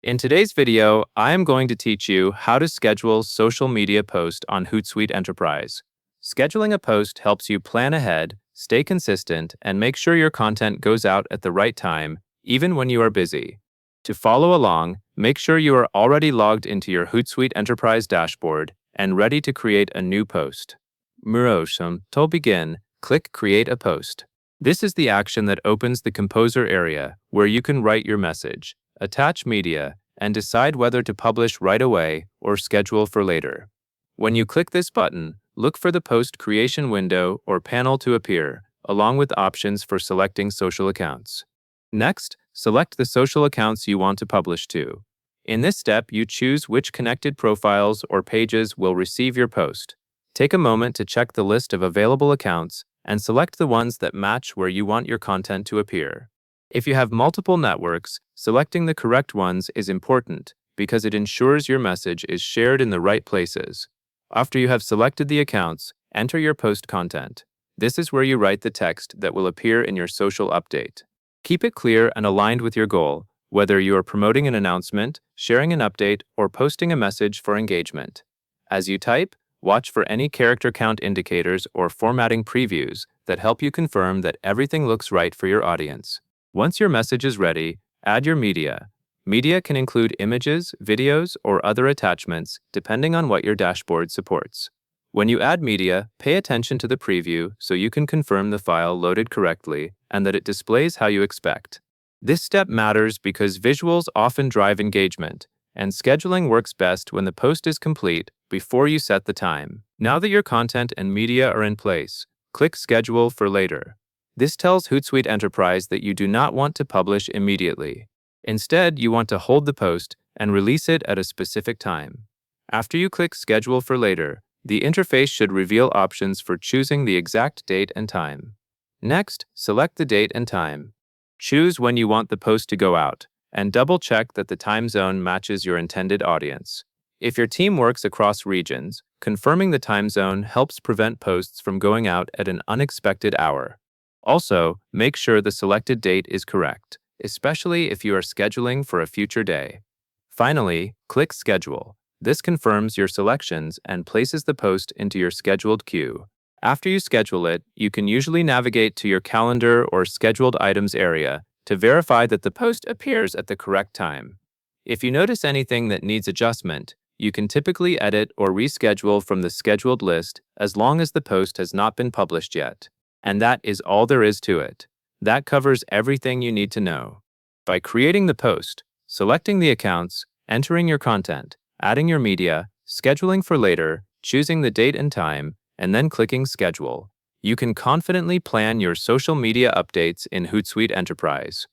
In today's video, I am going to teach you how to schedule social media posts on Hootsuite Enterprise. Scheduling a post helps you plan ahead, stay consistent, and make sure your content goes out at the right time, even when you are busy. To follow along, make sure you are already logged into your Hootsuite Enterprise dashboard and ready to create a new post. To begin, click Create a Post. This is the action that opens the Composer area where you can write your message, attach media, and decide whether to publish right away or schedule for later. When you click this button, look for the post creation window or panel to appear, along with options for selecting social accounts. Next, select the social accounts you want to publish to. In this step, you choose which connected profiles or pages will receive your post. Take a moment to check the list of available accounts and select the ones that match where you want your content to appear. If you have multiple networks, selecting the correct ones is important because it ensures your message is shared in the right places. After you have selected the accounts, enter your post content. This is where you write the text that will appear in your social update. Keep it clear and aligned with your goal, whether you are promoting an announcement, sharing an update, or posting a message for engagement. As you type, watch for any character count indicators or formatting previews that help you confirm that everything looks right for your audience. Once your message is ready, add your media. Media can include images, videos, or other attachments, depending on what your dashboard supports. When you add media, pay attention to the preview so you can confirm the file loaded correctly and that it displays how you expect. This step matters because visuals often drive engagement, and scheduling works best when the post is complete before you set the time. Now that your content and media are in place, click Schedule for later. This tells Hootsuite Enterprise that you do not want to publish immediately. Instead, you want to hold the post and release it at a specific time. After you click Schedule for later, the interface should reveal options for choosing the exact date and time. Next, select the date and time. Choose when you want the post to go out, and double-check that the time zone matches your intended audience. If your team works across regions, confirming the time zone helps prevent posts from going out at an unexpected hour. Also, make sure the selected date is correct, especially if you are scheduling for a future day. Finally, click Schedule. This confirms your selections and places the post into your scheduled queue. After you schedule it, you can usually navigate to your calendar or scheduled items area to verify that the post appears at the correct time. If you notice anything that needs adjustment, you can typically edit or reschedule from the scheduled list as long as the post has not been published yet. And that is all there is to it. That covers everything you need to know. By creating the post, selecting the accounts, entering your content, adding your media, scheduling for later, choosing the date and time, and then clicking Schedule, you can confidently plan your social media updates in Hootsuite Enterprise.